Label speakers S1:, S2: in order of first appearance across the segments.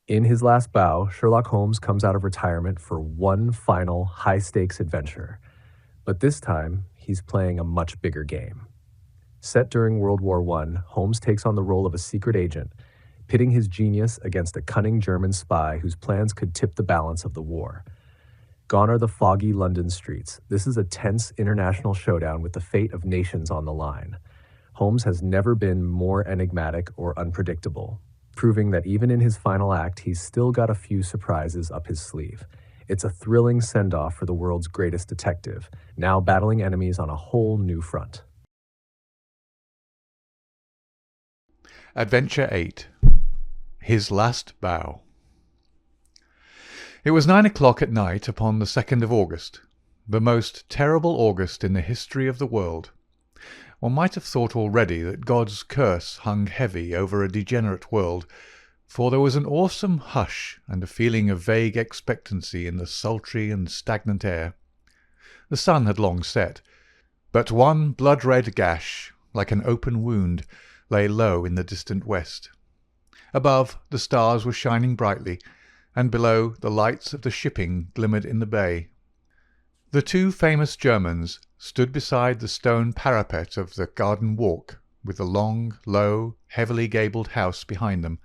S1: In his last bow, Sherlock Holmes comes out of retirement for one final high-stakes adventure. But this time, he's playing a much bigger game. Set during World War I, Holmes takes on the role of a secret agent, pitting his genius against a cunning German spy whose plans could tip the balance of the war. Gone are the foggy London streets. This is a tense international showdown with the fate of nations on the line. Holmes has never been more enigmatic or unpredictable, proving that even in his final act, he's still got a few surprises up his sleeve. It's a thrilling send-off for the world's greatest detective, now battling enemies on a whole new front.
S2: Adventure 8. His Last Bow. It was 9 o'clock at night upon the 2nd of August, the most terrible August in the history of the world. One might have thought already that God's curse hung heavy over a degenerate world, for there was an awesome hush and a feeling of vague expectancy in the sultry and stagnant air. The sun had long set, but one blood-red gash, like an open wound, lay low in the distant west. Above, the stars were shining brightly, and below, the lights of the shipping glimmered in the bay. The two famous Germans stood beside the stone parapet of the garden walk, with the long, low, heavily gabled house behind them,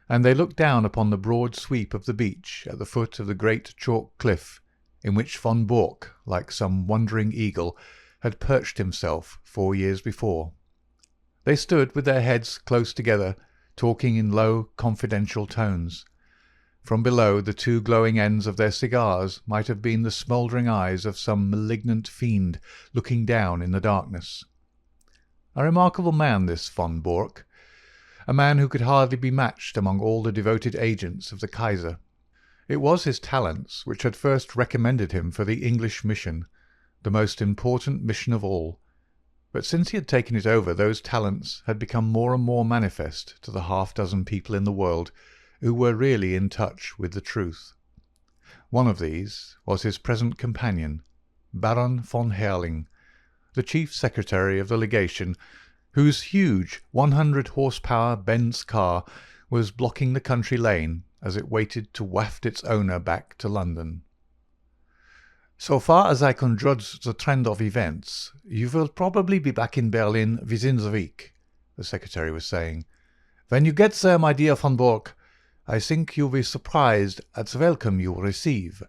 S2: and they looked down upon the broad sweep of the beach at the foot of the great chalk cliff, in which von Bork, like some wandering eagle, had perched himself 4 years before. They stood with their heads close together, talking in low, confidential tones. From below, the two glowing ends of their cigars might have been the smouldering eyes of some malignant fiend looking down in the darkness. A remarkable man, this von Bork, a man who could hardly be matched among all the devoted agents of the Kaiser. It was his talents which had first recommended him for the English mission, the most important mission of all. But since he had taken it over, those talents had become more and more manifest to the half-dozen people in the world who were really in touch with the truth. One of these was his present companion, Baron von Herling, the chief secretary of the legation, whose huge 100-horsepower Benz car was blocking the country lane as it waited to waft its owner back to London. "So far as I can judge the trend of events, you will probably be back in Berlin within the week," the secretary was saying. "When you get there, my dear von Bork, I think you'll be surprised at the welcome you will receive.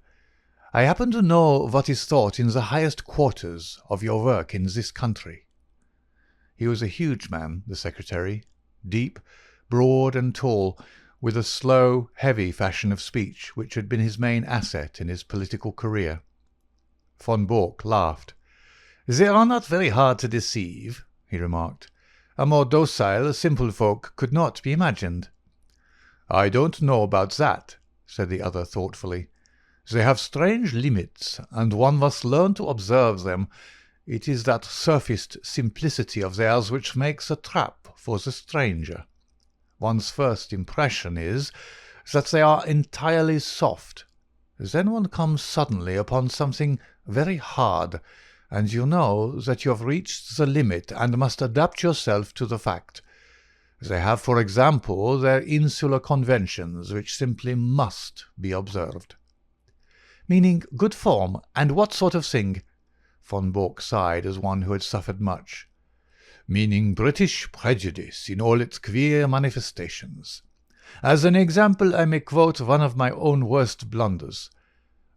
S2: I happen to know what is thought in the highest quarters of your work in this country." He was a huge man, the secretary, deep, broad and tall, with a slow, heavy fashion of speech which had been his main asset in his political career. Von Bork laughed. "They are not very hard to deceive," he remarked. "A more docile, simple folk could not be imagined." "I don't know about that," said the other thoughtfully. "They have strange limits, and one must learn to observe them. It is that surfaced simplicity of theirs which makes a trap for the stranger. One's first impression is that they are entirely soft. Then one comes suddenly upon something very hard, and you know that you have reached the limit and must adapt yourself to the fact. They have, for example, their insular conventions, which simply must be observed." "Meaning good form, and what sort of thing?" Von Bork sighed as one who had suffered much. "Meaning British prejudice in all its queer manifestations. As an example, I may quote one of my own worst blunders.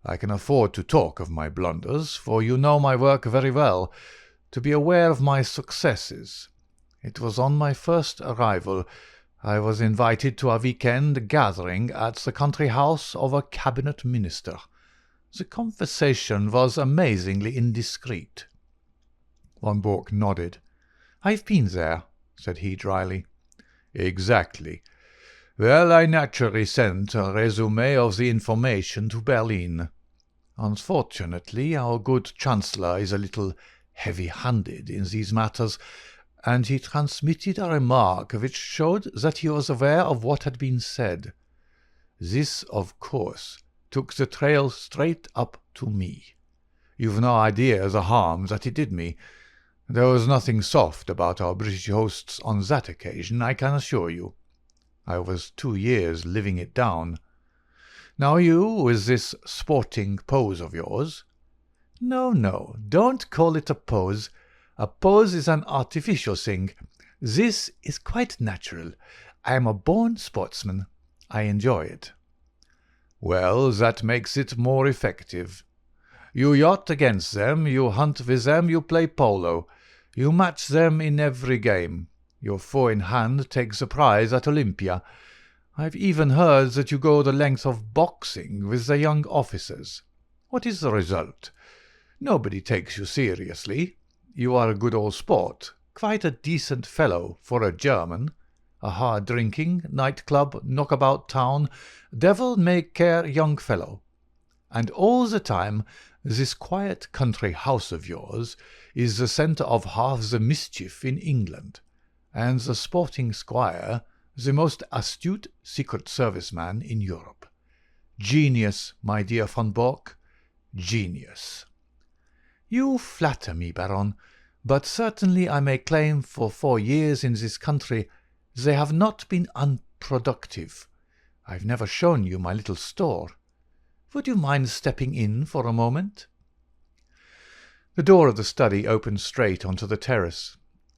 S2: I can afford to talk of my blunders, for you know my work very well, to be aware of my successes. It was on my first arrival. I was invited to a weekend gathering at the country house of a cabinet minister. The conversation was amazingly indiscreet." Von Bork nodded. "I've been there," said he dryly. "Exactly. Well, I naturally sent a resume of the information to Berlin. Unfortunately, our good Chancellor is a little heavy-handed in these matters, and he transmitted a remark which showed that he was aware of what had been said. This, of course, took the trail straight up to me. You've no idea the harm that it did me. There was nothing soft about our British hosts on that occasion, I can assure you. I was 2 years living it down. Now you, with this sporting pose of yours—" "No, no, don't call it a pose. A pose is an artificial thing. This is quite natural. I am a born sportsman. I enjoy it." "Well, that makes it more effective. You yacht against them, you hunt with them, you play polo. You match them in every game. Your four in hand takes the prize at Olympia. I've even heard that you go the length of boxing with the young officers. What is the result? Nobody takes you seriously. You are a good old sport, quite a decent fellow for a German. A hard-drinking, night-club, knockabout town, devil-may-care young fellow. And all the time this quiet country house of yours is the centre of half the mischief in England, and the sporting squire the most astute Secret Service man in Europe. Genius, my dear von Bork, genius." "You flatter me, Baron, but certainly I may claim for 4 years in this country they have not been unproductive. I've never shown you my little store. Would you mind stepping in for a moment?" The door of the study opened straight onto the terrace.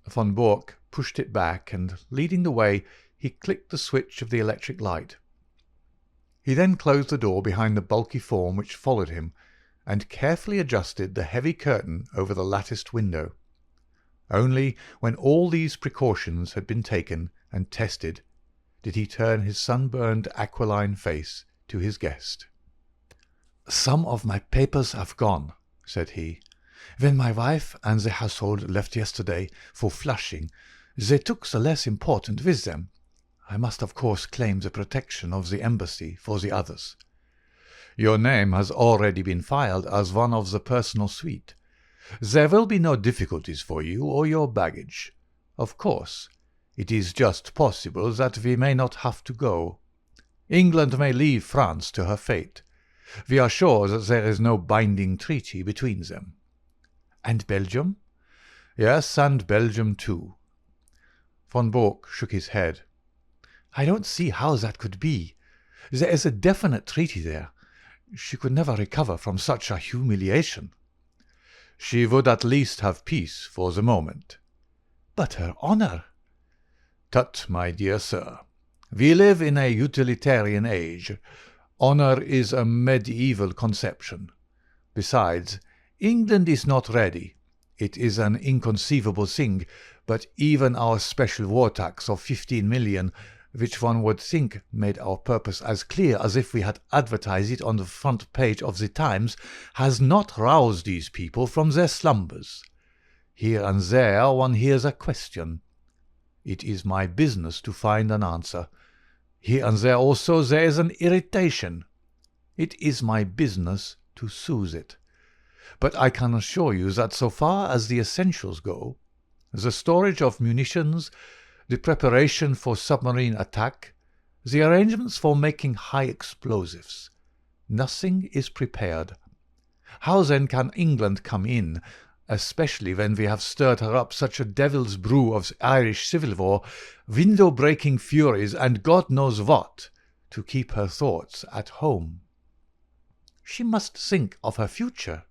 S2: Von Bork pushed it back, and, leading the way, he clicked the switch of the electric light. He then closed the door behind the bulky form which followed him, and carefully adjusted the heavy curtain over the latticed window. Only when all these precautions had been taken and tested did he turn his sunburned aquiline face to his guest. "Some of my papers have gone," said he. "When my wife and the household left yesterday for Flushing, they took the less important with them. I must of course claim the protection of the embassy for the others." "Your name has already been filed as one of the personal suite. There will be no difficulties for you or your baggage. Of course, it is just possible that we may not have to go. England may leave France to her fate. We are sure that there is no binding treaty between them." "And Belgium?" "Yes, and Belgium too." Von Bork shook his head. "I don't see how that could be. There is a definite treaty there. She could never recover from such a humiliation." "She would at least have peace for the moment." "But her honour—" "Tut, my dear sir. We live in a utilitarian age. Honour is a medieval conception. Besides, England is not ready. It is an inconceivable thing, but even our special war tax of 15 million, which one would think made our purpose as clear as if we had advertised it on the front page of the Times, has not roused these people from their slumbers. Here and there one hears a question. It is my business to find an answer. Here and there also there is an irritation. It is my business to soothe it. But I can assure you that so far as the essentials go, the storage of munitions, the preparation for submarine attack, the arrangements for making high explosives, nothing is prepared. How then can England come in, especially when we have stirred her up such a devil's brew of Irish civil war, window-breaking furies, and God knows what, to keep her thoughts at home? She must think of her future."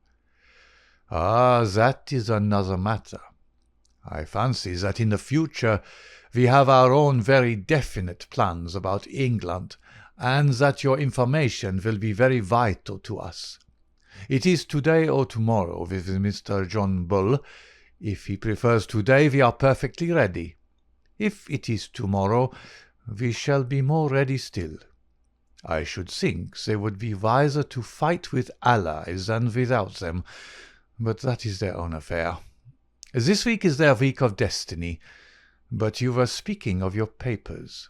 S2: "Ah, that is another matter. I fancy that in the future we have our own very definite plans about England, and that your information will be very vital to us. It is today or tomorrow with Mr. John Bull. If he prefers today, we are perfectly ready. If it is tomorrow, we shall be more ready still. I should think they would be wiser to fight with allies than without them, but that is their own affair. This week is their week of destiny. But you were speaking of your papers."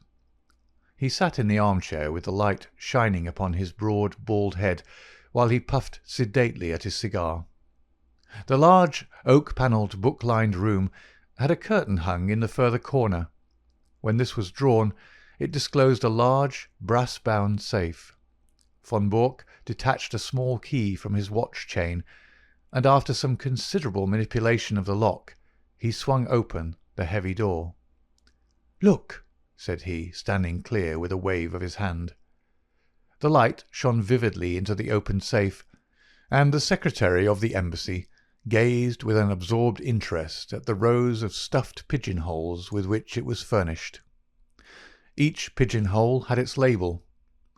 S2: He sat in the armchair with the light shining upon his broad, bald head, while he puffed sedately at his cigar. The large, oak-panelled, book-lined room had a curtain hung in the further corner. When this was drawn, it disclosed a large, brass-bound safe. Von Bork detached a small key from his watch-chain, and after some considerable manipulation of the lock, he swung open the heavy door. "Look," said he, standing clear with a wave of his hand. The light shone vividly into the open safe, and the secretary of the embassy gazed with an absorbed interest at the rows of stuffed pigeonholes with which it was furnished. Each pigeonhole had its label,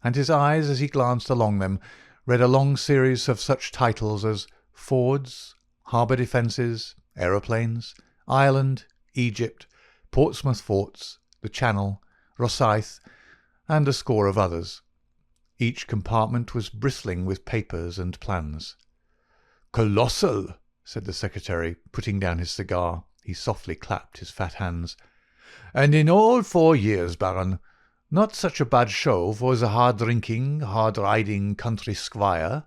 S2: and his eyes, as he glanced along them, read a long series of such titles as Fords, Harbour Defences, Aeroplanes, Ireland, Egypt, Portsmouth Forts, the Channel, Rosyth, and a score of others. Each compartment was bristling with papers and plans. "Colossal!" said the secretary, putting down his cigar. He softly clapped his fat hands. "And in all 4 years, Baron, not such a bad show for the hard-drinking, hard-riding country squire.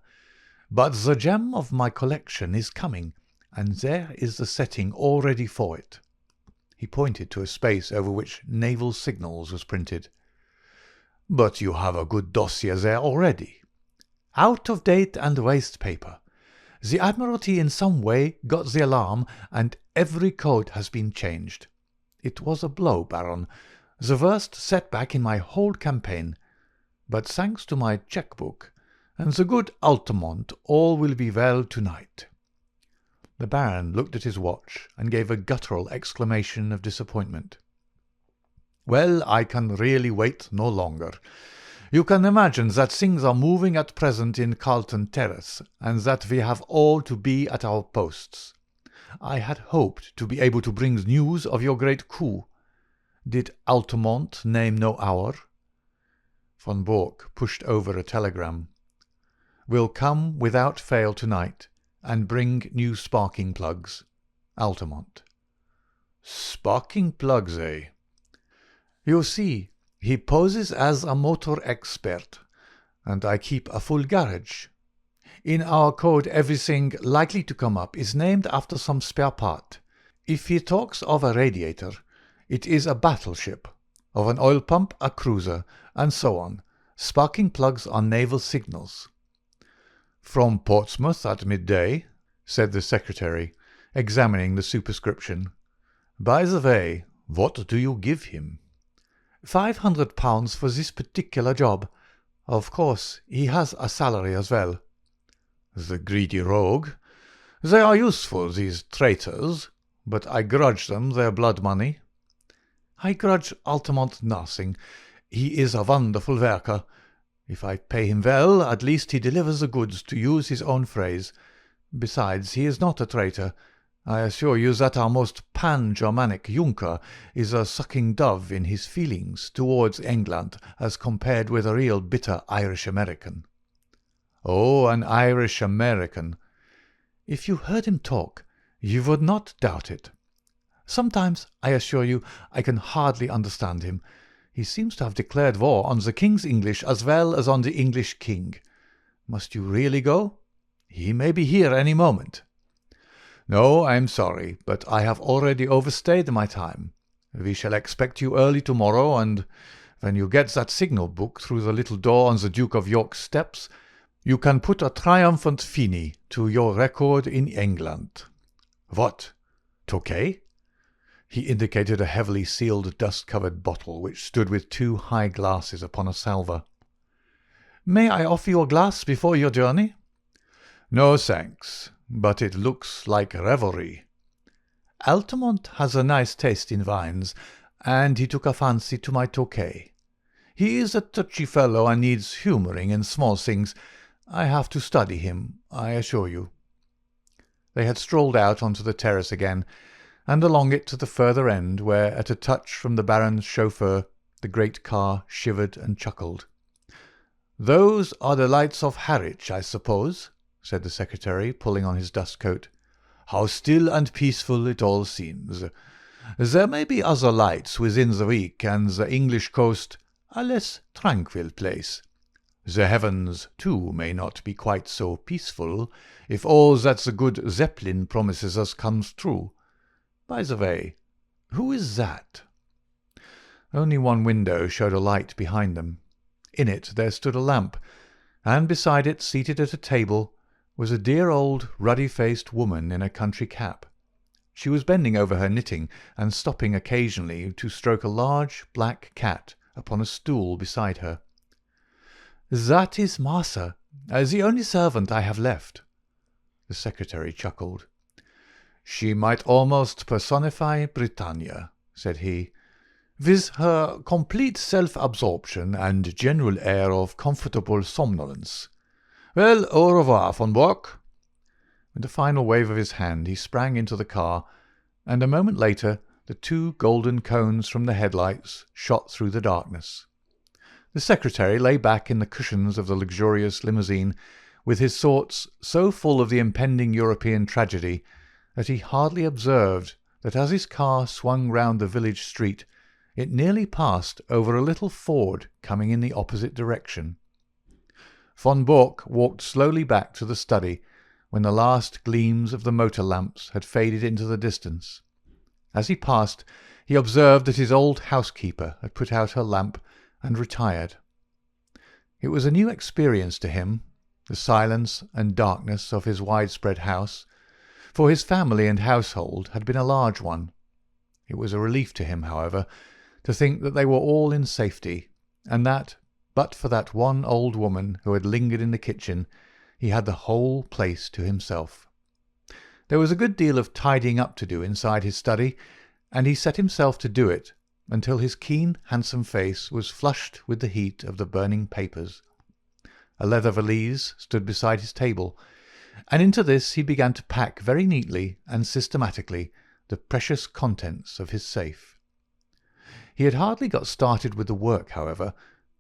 S2: But the gem of my collection is coming, and there is the setting all ready for it." He pointed to a space over which Naval Signals was printed. "But you have a good dossier there already." "Out of date and waste paper. The Admiralty in some way got the alarm, and every code has been changed. It was a blow, Baron, the worst setback in my whole campaign. But thanks to my cheque-book and the good Altamont, all will be well tonight." The Baron looked at his watch and gave a guttural exclamation of disappointment. "Well, I can really wait no longer. You can imagine that things are moving at present in Carlton Terrace, and that we have all to be at our posts. I had hoped to be able to bring news of your great coup. Did Altamont name no hour?" Von Bork pushed over a telegram. "Will come without fail tonight, and bring new sparking plugs. Altamont." "Sparking plugs, eh?" "You see, he poses as a motor expert, and I keep a full garage. In our code everything likely to come up is named after some spare part. If he talks of a radiator, it is a battleship, of an oil pump a cruiser, and so on. Sparking plugs are naval signals." "From Portsmouth at midday," said the secretary, examining the superscription. "By the way, what do you give him?" £500 for this particular job. Of course, he has a salary as well." "The greedy rogue. They are useful, these traitors, but I grudge them their blood money." "I grudge Altamont nothing. He is a wonderful worker. If I pay him well, at least he delivers the goods, to use his own phrase. Besides, he is not a traitor. I assure you that our most pan-Germanic Junker is a sucking dove in his feelings towards England as compared with a real bitter Irish-American." "Oh, an Irish-American." "If you heard him talk, you would not doubt it. Sometimes, I assure you, I can hardly understand him. He seems to have declared war on the King's English as well as on the English King. Must you really go? He may be here any moment." "No, I am sorry, but I have already overstayed my time. We shall expect you early tomorrow, and when you get that signal book through the little door on the Duke of York's steps, you can put a triumphant fine to your record in England." "What? Tokay?" He indicated a heavily sealed dust-covered bottle which stood with 2 high glasses upon a salver. "May I offer you a glass before your journey?" "No, thanks, but it looks like revelry." "Altamont has a nice taste in wines, and he took a fancy to my Tokay. He is a touchy fellow and needs humouring in small things. I have to study him, I assure you." They had strolled out onto the terrace again, and along it to the further end, where, at a touch from the Baron's chauffeur, the great car shivered and chuckled. "Those are the lights of Harwich, I suppose?" said the secretary, pulling on his dust-coat. "How still and peaceful it all seems. There may be other lights within the week, and the English coast a less tranquil place. The heavens, too, may not be quite so peaceful, if all that the good Zeppelin promises us comes true. By the way, who is that?" Only one window showed a light behind them. In it there stood a lamp, and beside it, seated at a table, was a dear old ruddy-faced woman in a country cap. She was bending over her knitting and stopping occasionally to stroke a large black cat upon a stool beside her. "That is Martha, the only servant I have left." The secretary chuckled. "She might almost personify Britannia," said he, "with her complete self-absorption and general air of comfortable somnolence. Well, au revoir, von Bock." With a final wave of his hand he sprang into the car, and a moment later the two golden cones from the headlights shot through the darkness. The secretary lay back in the cushions of the luxurious limousine, with his thoughts so full of the impending European tragedy that he hardly observed that as his car swung round the village street it nearly passed over a little ford coming in the opposite direction. Von Bock walked slowly back to the study when the last gleams of the motor lamps had faded into the distance. As he passed, he observed that his old housekeeper had put out her lamp and retired. It was a new experience to him, the silence and darkness of his widespread house, for his family and household had been a large one. It was a relief to him, however, to think that they were all in safety, and that, but for that one old woman who had lingered in the kitchen, he had the whole place to himself. There was a good deal of tidying up to do inside his study, and he set himself to do it until his keen, handsome face was flushed with the heat of the burning papers. A leather valise stood beside his table, and into this he began to pack very neatly and systematically the precious contents of his safe. He had hardly got started with the work, however,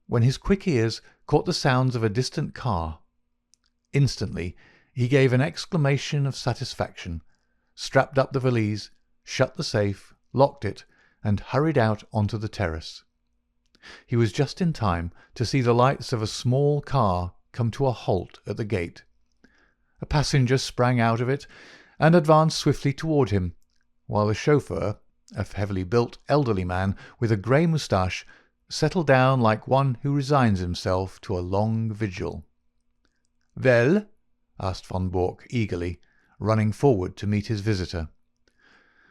S2: when his quick ears caught the sounds of a distant car. Instantly he gave an exclamation of satisfaction, strapped up the valise, shut the safe, locked it, and hurried out onto the terrace. He was just in time to see the lights of a small car come to a halt at the gate. A passenger sprang out of it and advanced swiftly toward him, while the chauffeur, a heavily built elderly man with a grey moustache, settled down like one who resigns himself to a long vigil. "Well?" asked von Bock eagerly, running forward to meet his visitor.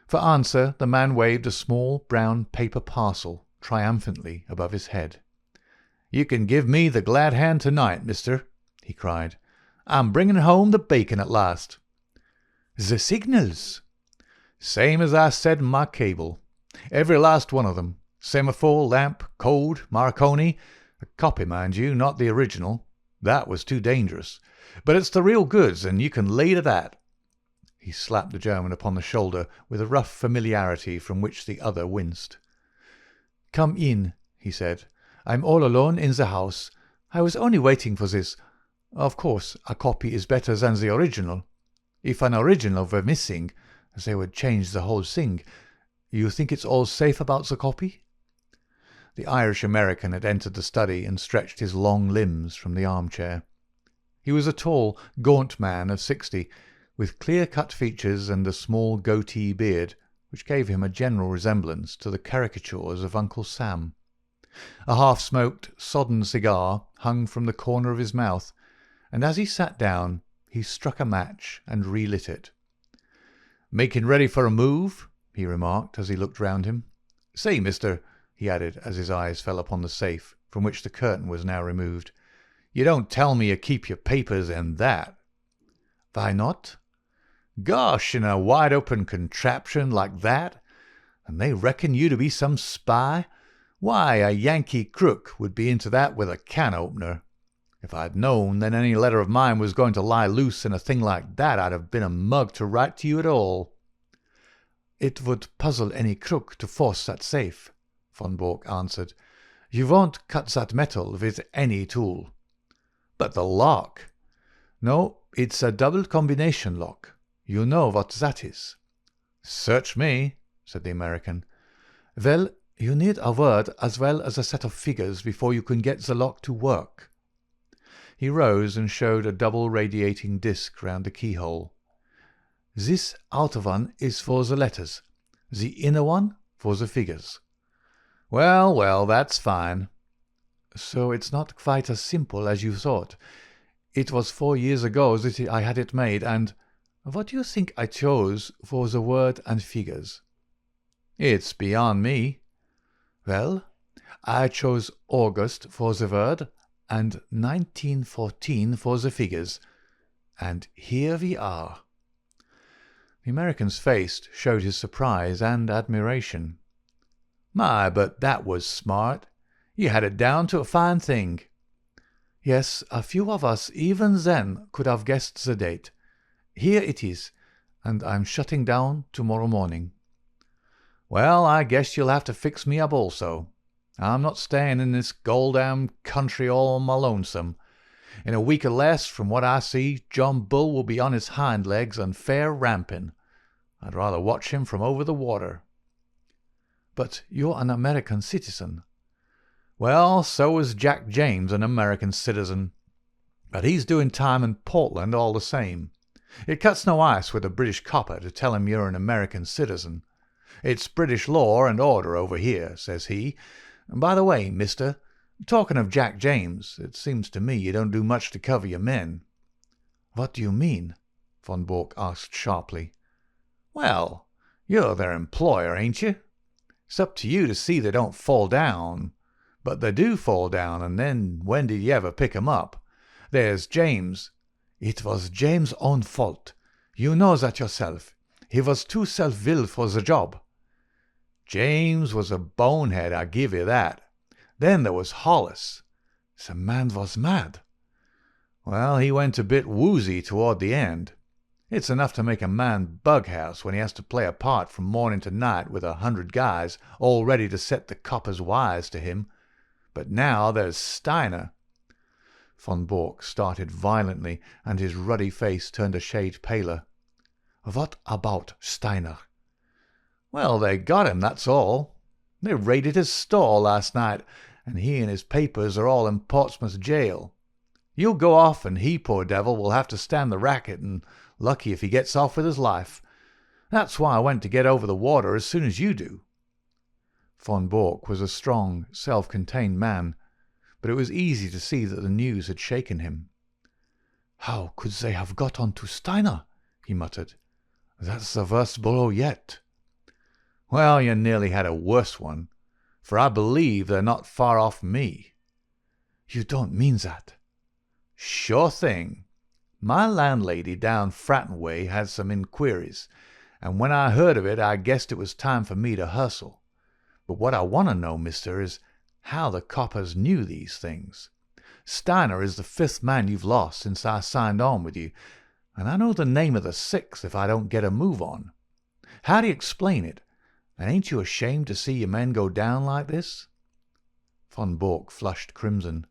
S2: For answer the man waved a small brown paper parcel triumphantly above his head. "You can give me the glad hand tonight, mister," he cried. "I'm bringing home the bacon at last." "The signals?" "Same as I said in my cable. Every last one of them. Semaphore, lamp, code, Marconi. A copy, mind you, not the original. That was too dangerous. But it's the real goods, and you can lay to that." He slapped the German upon the shoulder with a rough familiarity from which the other winced. "Come in," he said. "I'm all alone in the house. I was only waiting for this. Of course, a copy is better than the original. If an original were missing, they would change the whole thing. You think it's all safe about the copy?" The Irish-American had entered the study and stretched his long limbs from the armchair. He was a tall, gaunt man of 60, with clear-cut features and a small goatee beard, which gave him a general resemblance to the caricatures of Uncle Sam. A half-smoked, sodden cigar hung from the corner of his mouth, and as he sat down he struck a match and relit it. "Making ready for a move?" he remarked as he looked round him. "Say, mister," he added as his eyes fell upon the safe, from which the curtain was now removed, "you don't tell me you keep your papers in that?" "Why not?" "Gosh, in a wide-open contraption like that? And they reckon you to be some spy? Why, a Yankee crook would be into that with a can-opener. If I'd known that any letter of mine was going to lie loose in a thing like that, I'd have been a mug to write to you at all." "It would puzzle any crook to force that safe," von Bock answered. "You won't cut that metal with any tool." "But the lock?" "No, it's a double combination lock. You know what that is." "Search me," said the American. "Well, you need a word as well as a set of figures before you can get the lock to work." He rose and showed a double radiating disc round the keyhole. "This outer one is for the letters, the inner one for the figures." "Well, well, that's fine." "So it's not quite as simple as you thought. It was 4 years ago that I had it made, and—" What do you think I chose for the word and figures? It's beyond me. Well, I chose August for the word and 1914 for the figures. And here we are. The American's face showed his surprise and admiration. My, but that was smart. You had it down to a fine thing. Yes, a few of us even then could have guessed the date. Here it is, and I'm shutting down tomorrow morning. Well, I guess you'll have to fix me up also. I'm not staying in this goddamn country all on my lonesome. In a week or less, from what I see, John Bull will be on his hind legs and fair ramping. I'd rather watch him from over the water. But you're an American citizen. Well, so is Jack James an American citizen. But he's doing time in Portland all the same. It cuts no ice with a British copper to tell him you're an American citizen. It's British law and order over here, says he. And by the way, mister, talking of Jack James, it seems to me you don't do much to cover your men. What do you mean? Von Bork asked sharply. Well, you're their employer, ain't you? It's up to you to see they don't fall down. But they do fall down, and then when did you ever pick 'em up? There's James. It was James' own fault. You know that yourself. He was too self-willed for the job. James was a bonehead, I give you that. Then there was Hollis. The man was mad. Well, he went a bit woozy toward the end. It's enough to make a man bughouse when he has to play a part from morning to night with 100 guys all ready to set the coppers wise to him. But now there's Steiner. Von Bork started violently, and his ruddy face turned a shade paler. What about Steiner? Well, they got him, that's all. They raided his store last night, and he and his papers are all in Portsmouth jail. You'll go off, and he, poor devil, will have to stand the racket, and lucky if he gets off with his life. That's why I went to get over the water as soon as you do. Von Bork was a strong, self-contained man, but it was easy to see that the news had shaken him. How could they have got on to Steiner? He muttered. That's the worst blow yet. Well, you nearly had a worse one, for I believe they're not far off me. You don't mean that? Sure thing. My landlady down Fratton way had some inquiries, and when I heard of it I guessed it was time for me to hustle. But what I want to know, mister, is how the coppers knew these things. Steiner is the 5th man you've lost since I signed on with you, and I know the name of the 6th if I don't get a move on. How do you explain it? And ain't you ashamed to see your men go down like this? Von Bork flushed crimson.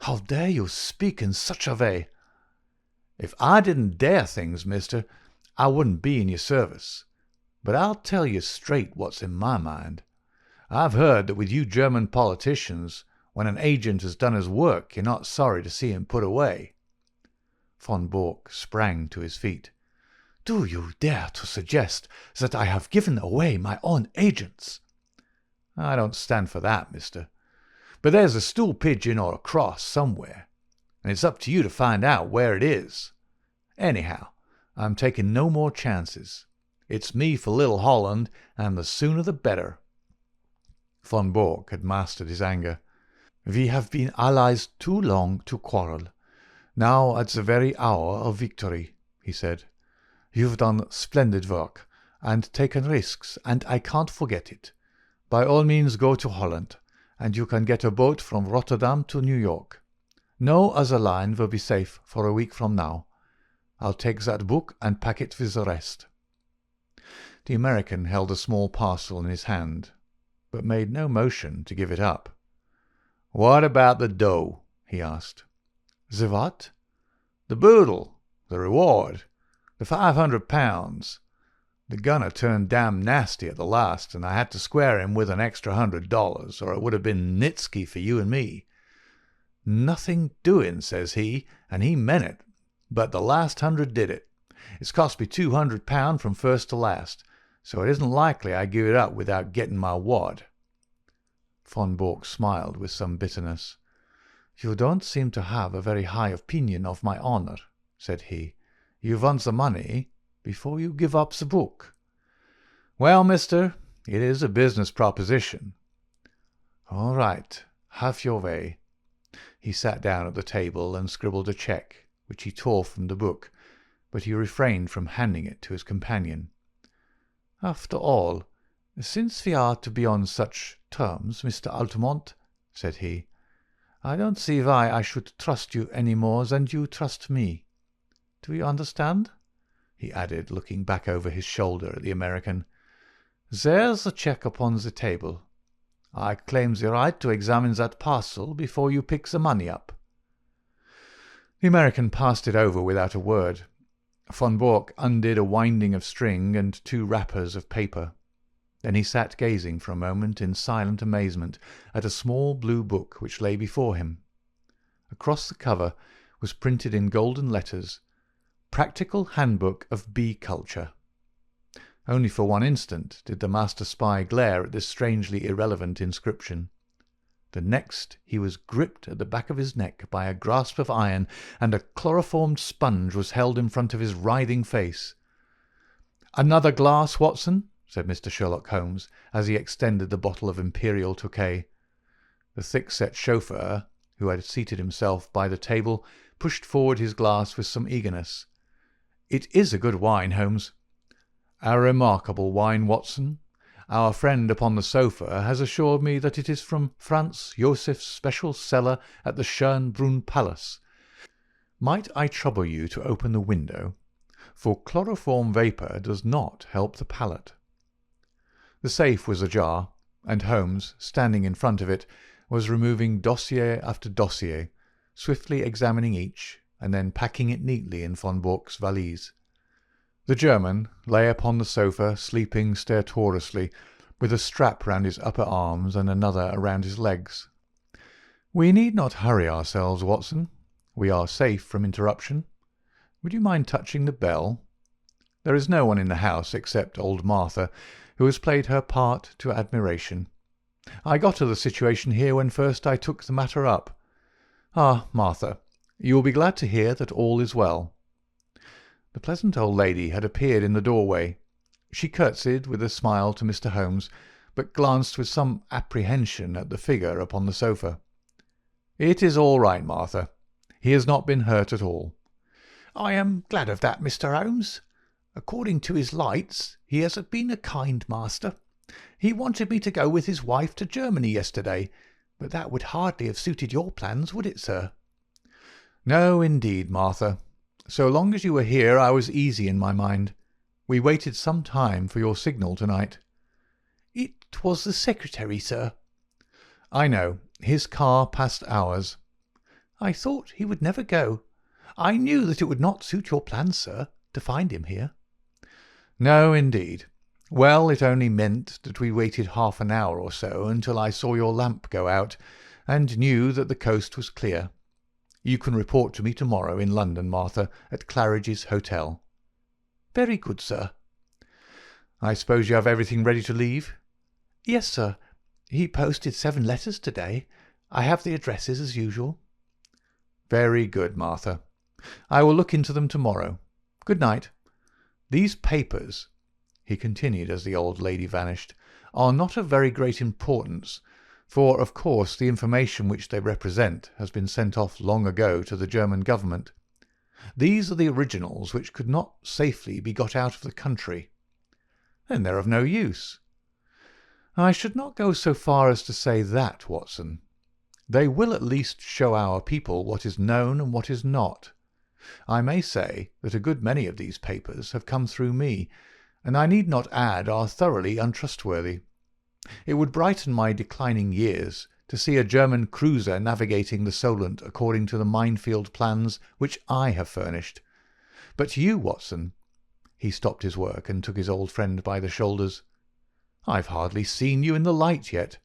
S2: How dare you speak in such a way? If I didn't dare things, mister, I wouldn't be in your service. But I'll tell you straight what's in my mind. I've heard that with you German politicians, when an agent has done his work, you're not sorry to see him put away. Von Bork sprang to his feet. Do you dare to suggest that I have given away my own agents? I don't stand for that, mister. But there's a stool pigeon or a cross somewhere, and it's up to you to find out where it is. Anyhow, I'm taking no more chances. It's me for Little Holland, and the sooner the better. Von Bork had mastered his anger. We have been allies too long to quarrel. Now at the very hour of victory, he said. You've done splendid work, and taken risks, and I can't forget it. By all means go to Holland, and you can get a boat from Rotterdam to New York. No other line will be safe for a week from now. I'll take that book and pack it with the rest. The American held a small parcel in his hand, but made no motion to give it up. What about the dough? He asked. The what? The boodle, the reward. The £500. The gunner turned damn nasty at the last, and I had to square him with an extra $100, or it would have been Nitsky for you and me. Nothing doing, says he, and he meant it, but the last 100 did it. It's cost me £200 from first to last, so it isn't likely I give it up without getting my wad. Von Bork smiled with some bitterness. You don't seem to have a very high opinion of my honour, said he. You want the money, before you give up the book." "Well, mister, it is a business proposition." "All right, have your way." He sat down at the table and scribbled a cheque, which he tore from the book, but he refrained from handing it to his companion. "After all, since we are to be on such terms, Mr. Altamont," said he, "I don't see why I should trust you any more than you trust me. Do you understand?" he added, looking back over his shoulder at the American. "There's the cheque upon the table. I claim the right to examine that parcel before you pick the money up." The American passed it over without a word. Von Bork undid a winding of string and 2 wrappers of paper. Then he sat gazing for a moment in silent amazement at a small blue book which lay before him. Across the cover was printed in golden letters, "Practical Handbook of Bee Culture." Only for one instant did the master spy glare at this strangely irrelevant inscription. The next he was gripped at the back of his neck by a grasp of iron, and a chloroformed sponge was held in front of his writhing face. "Another glass, Watson?" said Mr. Sherlock Holmes, as he extended the bottle of Imperial Tokay. The thick-set chauffeur, who had seated himself by the table, pushed forward his glass with some eagerness. "It is a good wine, Holmes." "A remarkable wine, Watson. Our friend upon the sofa has assured me that it is from Franz Josef's special cellar at the Schönbrunn Palace. Might I trouble you to open the window, for chloroform vapour does not help the palate." The safe was ajar, and Holmes, standing in front of it, was removing dossier after dossier, swiftly examining each, and then packing it neatly in Von Bork's valise. The German lay upon the sofa, sleeping stertorously, with a strap round his upper arms and another around his legs. "We need not hurry ourselves, Watson. We are safe from interruption. Would you mind touching the bell? There is no one in the house except old Martha, who has played her part to admiration. I got to the situation here when first I took the matter up. Ah, Martha, you will be glad to hear that all is well." The pleasant old lady had appeared in the doorway. She curtsied with a smile to Mr. Holmes, but glanced with some apprehension at the figure upon the sofa. "It is all right, Martha. He has not been hurt at all."
S3: "I am glad of that, Mr. Holmes. According to his lights, he has been a kind master. He wanted me to go with his wife to Germany yesterday, but that would hardly have suited your plans, would it, sir?"
S2: "No, indeed, Martha. So long as you were here I was easy in my mind. We waited some time for your signal tonight."
S3: "It was the secretary, sir."
S2: "I know. His car passed ours."
S3: "I thought he would never go. I knew that it would not suit your plans, sir, to find him here."
S2: "No, indeed. Well, it only meant that we waited half an hour or so until I saw your lamp go out, and knew that the coast was clear. You can report to me tomorrow in London, Martha, at Claridge's Hotel."
S3: "Very good, sir."
S2: "I suppose you have everything ready to leave?"
S3: "Yes, sir. He posted 7 letters today. I have the addresses as usual."
S2: "Very good, Martha. I will look into them tomorrow. Good night. These papers," he continued as the old lady vanished, "are not of very great importance, for, of course, the information which they represent has been sent off long ago to the German government. These are the originals which could not safely be got out of the country. Then they're of no use. I should not go so far as to say that, Watson. They will at least show our people what is known and what is not. I may say that a good many of these papers have come through me, and I need not add are thoroughly untrustworthy. It would brighten my declining years to see a German cruiser navigating the Solent according to the minefield plans which I have furnished. But you, Watson—" He stopped his work and took his old friend by the shoulders. "I've hardly seen you in the light yet.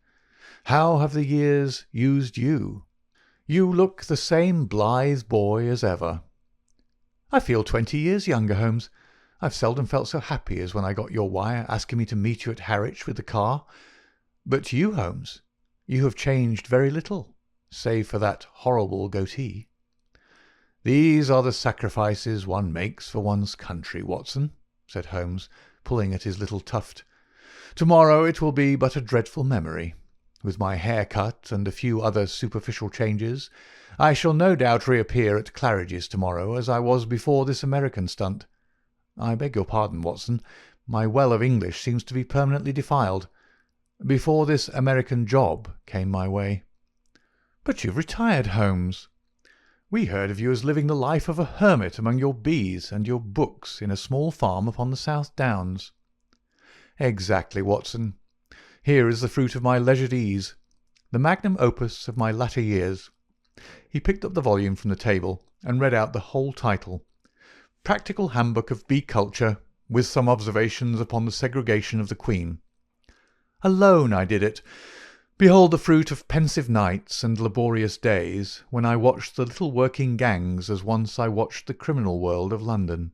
S2: How have the years used you? You look the same blithe boy as ever." "I feel 20 years younger, Holmes. I've seldom felt so happy as when I got your wire asking me to meet you at Harwich with the car. But you, Holmes, you have changed very little, save for that horrible goatee." "These are the sacrifices one makes for one's country, Watson," said Holmes, pulling at his little tuft. "Tomorrow it will be but a dreadful memory. With my hair cut and a few other superficial changes, I shall no doubt reappear at Claridge's tomorrow as I was before this American stunt. I beg your pardon, Watson. My well of English seems to be permanently defiled. Before this American job came my way." "But you've retired, Holmes." "We heard of you as living the life of a hermit among your bees and your books in a small farm upon the South Downs." "Exactly, Watson. Here is the fruit of my leisured ease, the magnum opus of my latter years." He picked up the volume from the table and read out the whole title: "Practical Handbook of Bee Culture, with some observations upon the segregation of the queen. Alone I did it. Behold the fruit of pensive nights and laborious days, when I watched the little working gangs as once I watched the criminal world of London."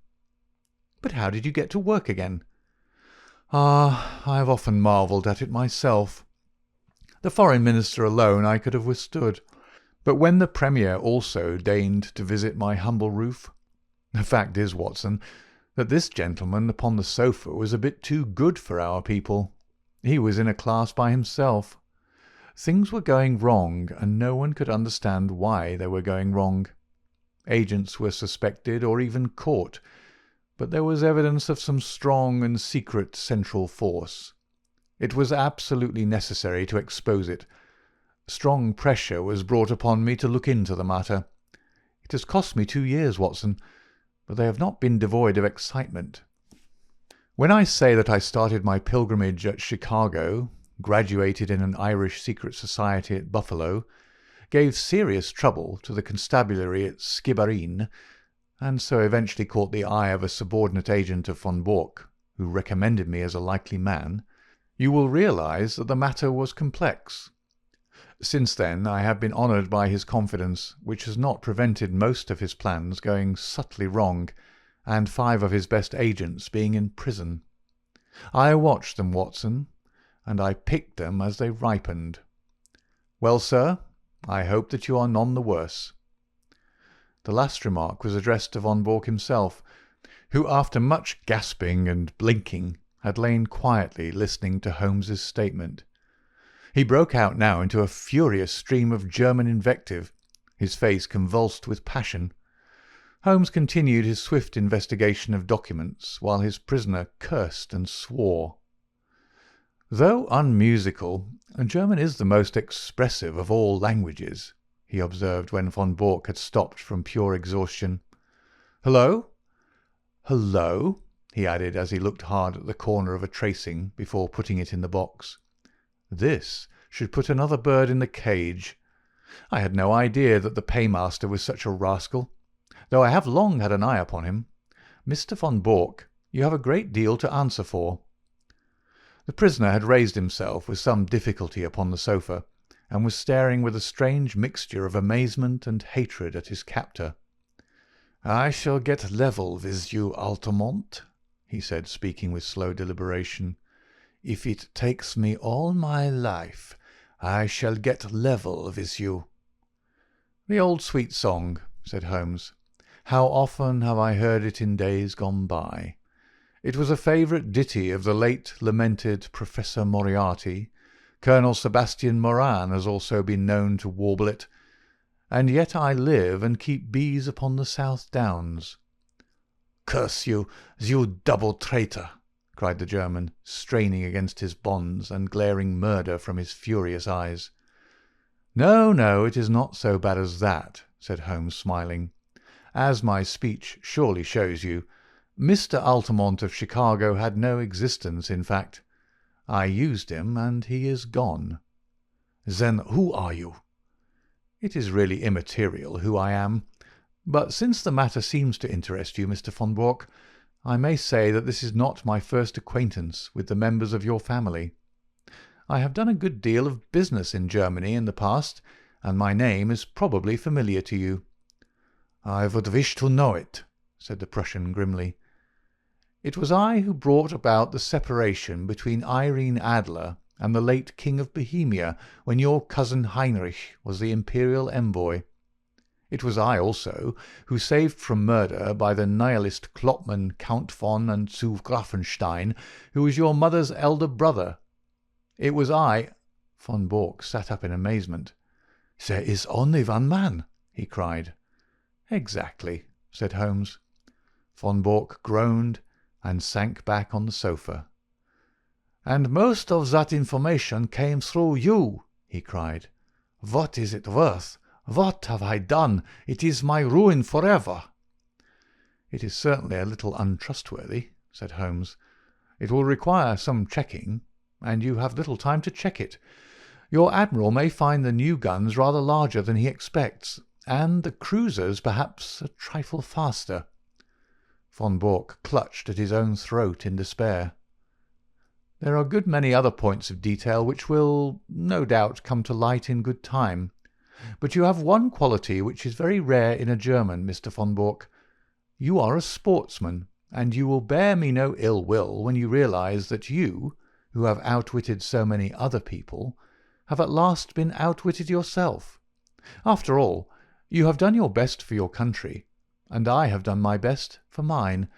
S2: "But how did you get to work again?" "Ah, I have often marvelled at it myself. The Foreign Minister alone I could have withstood, but when the Premier also deigned to visit my humble roof. The fact is, Watson, that this gentleman upon the sofa was a bit too good for our people. He was in a class by himself. Things were going wrong, and no one could understand why they were going wrong. Agents were suspected or even caught, but there was evidence of some strong and secret central force. It was absolutely necessary to expose it. Strong pressure was brought upon me to look into the matter. It has cost me 2 years, Watson, but they have not been devoid of excitement. When I say that I started my pilgrimage at Chicago, graduated in an Irish secret society at Buffalo, gave serious trouble to the constabulary at Skibbereen, and so eventually caught the eye of a subordinate agent of von Bork, who recommended me as a likely man, you will realize that the matter was complex. Since then I have been honoured by his confidence, which has not prevented most of his plans going subtly wrong, and 5 of his best agents being in prison. I watched them, Watson, and I picked them as they ripened. Well, sir, I hope that you are none the worse." The last remark was addressed to von Bork himself, who, after much gasping and blinking, had lain quietly listening to Holmes's statement. He broke out now into a furious stream of German invective, his face convulsed with passion. Holmes continued his swift investigation of documents, while his prisoner cursed and swore. "Though unmusical, German is the most expressive of all languages," he observed when von Bork had stopped from pure exhaustion. "Hullo! Hullo!" he added as he looked hard at the corner of a tracing before putting it in the box. "This should put another bird in the cage. I had no idea that the paymaster was such a rascal, though I have long had an eye upon him. Mr. von Bork, you have a great deal to answer for." The prisoner had raised himself with some difficulty upon the sofa, and was staring with a strange mixture of amazement and hatred at his captor. "I shall get level with you, Altamont," he said, speaking with slow deliberation. "If it takes me all my life, I shall get level with you." "The old sweet song," said Holmes. "How often have I heard it in days gone by. It was a favourite ditty of the late lamented Professor Moriarty. Colonel Sebastian Moran has also been known to warble it. And yet I live and keep bees upon the South Downs." "Curse you, you double traitor!" cried the German, straining against his bonds and glaring murder from his furious eyes. "No, no, it is not so bad as that," said Holmes, smiling. "As my speech surely shows you, Mr. Altamont of Chicago had no existence, in fact. I used him, and he is gone." "Then who are you?" "It is really immaterial who I am. But since the matter seems to interest you, Mr. von Bork, I may say that this is not my first acquaintance with the members of your family. I have done a good deal of business in Germany in the past, and my name is probably familiar to you." "I would wish to know it," said the Prussian grimly. "It was I who brought about the separation between Irene Adler and the late King of Bohemia when your cousin Heinrich was the imperial envoy. It was I also who saved from murder by the nihilist Klopman Count von and zu Grafenstein, who was your mother's elder brother. It was I—" Von Bork sat up in amazement. "There is only one man," he cried. "Exactly," said Holmes. Von Bork groaned and sank back on the sofa. "And most of that information came through you," he cried. "What is it worth? What have I done? It is my ruin forever." "It is certainly a little untrustworthy," said Holmes. "It will require some checking, and you have little time to check it. Your admiral may find the new guns rather larger than he expects, and the cruisers perhaps a trifle faster." Von Bork clutched at his own throat in despair. "There are a good many other points of detail which will, no doubt, come to light in good time. But you have one quality which is very rare in a German, Mr. Von Bork. You are a sportsman, and you will bear me no ill will when you realize that you, who have outwitted so many other people, have at last been outwitted yourself. After all, you have done your best for your country, and I have done my best for mine,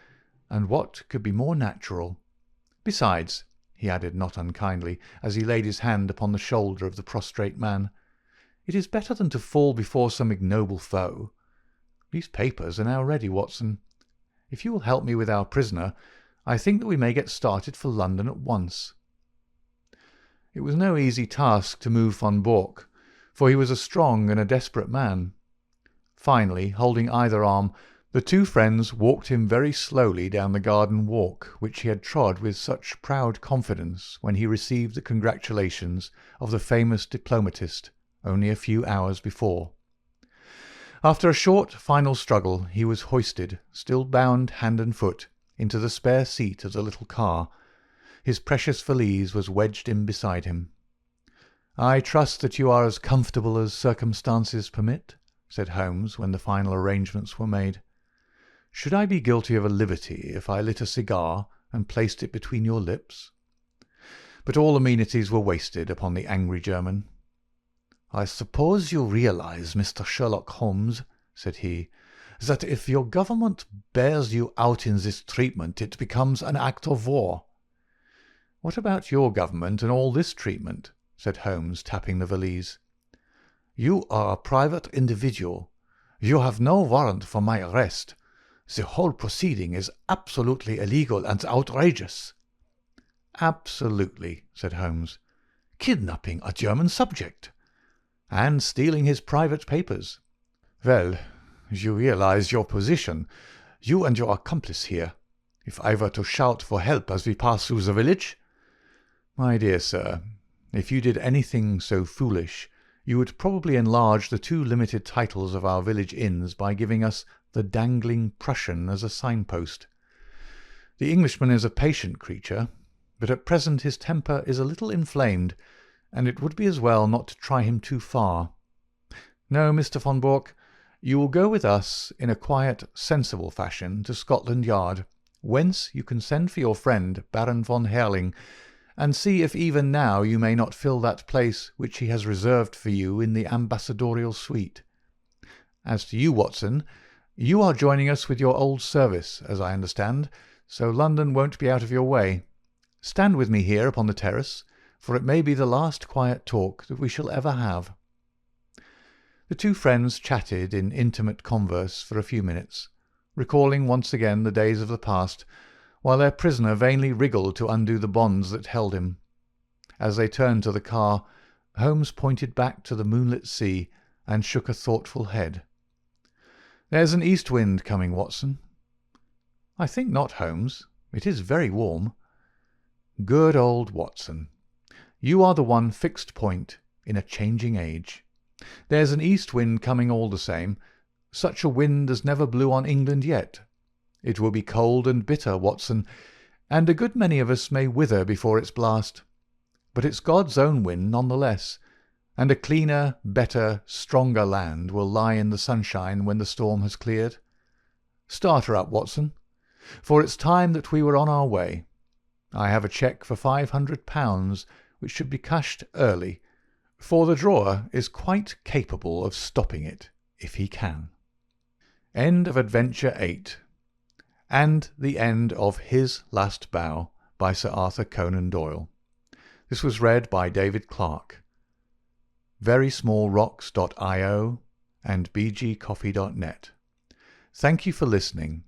S2: and what could be more natural? Besides," he added not unkindly, as he laid his hand upon the shoulder of the prostrate man, "it is better than to fall before some ignoble foe. These papers are now ready, Watson. If you will help me with our prisoner, I think that we may get started for London at once." It was no easy task to move Von Bork, for he was a strong and a desperate man. Finally, holding either arm, the two friends walked him very slowly down the garden walk which he had trod with such proud confidence when he received the congratulations of the famous diplomatist only a few hours before. After a short final struggle he was hoisted, still bound hand and foot, into the spare seat of the little car. His precious valise was wedged in beside him. "I trust that you are as comfortable as circumstances permit," said Holmes when the final arrangements were made. "Should I be guilty of a liberty if I lit a cigar and placed it between your lips?" But all amenities were wasted upon the angry German. "I suppose you realize, Mr. Sherlock Holmes," said he, "that if your government bears you out in this treatment it becomes an act of war." "What about your government and all this treatment?" said Holmes, tapping the valise. "You are a private individual. You have no warrant for my arrest. The whole proceeding is absolutely illegal and outrageous." "Absolutely," said Holmes.
S3: Kidnapping a German subject."
S2: "And stealing his private papers."
S3: "Well, you realize your position, you and your accomplice here. If I were to shout for help as we pass through the village—"
S2: "My dear sir, if you did anything so foolish, you would probably enlarge the two limited titles of our village inns by giving us the Dangling Prussian as a signpost. The Englishman is a patient creature, but at present his temper is a little inflamed, and it would be as well not to try him too far. No, Mr. Von Bork, you will go with us in a quiet, sensible fashion to Scotland Yard, whence you can send for your friend Baron von Herling, and see if even now you may not fill that place which he has reserved for you in the ambassadorial suite. As to you, Watson, you are joining us with your old service, as I understand, so London won't be out of your way. Stand with me here upon the terrace, for it may be the last quiet talk that we shall ever have." The two friends chatted in intimate converse for a few minutes, recalling once again the days of the past, while their prisoner vainly wriggled to undo the bonds that held him. As they turned to the car, Holmes pointed back to the moonlit sea and shook a thoughtful head. "There's an east wind coming, Watson." "I think not, Holmes. It is very warm." "Good old Watson. You are the one fixed point in a changing age. There's an east wind coming all the same. Such a wind as never blew on England yet. It will be cold and bitter, Watson, and a good many of us may wither before its blast. But it's God's own wind none the less, and a cleaner, better, stronger land will lie in the sunshine when the storm has cleared. Start her up, Watson, for it's time that we were on our way. I have a cheque for £500, which should be cashed early, for the drawer is quite capable of stopping it if he can. End of Adventure 8, and the end of His Last Bow by Sir Arthur Conan Doyle. This was read by David Clarke. verysmallrocks.io and bgcoffee.net. Thank you for listening,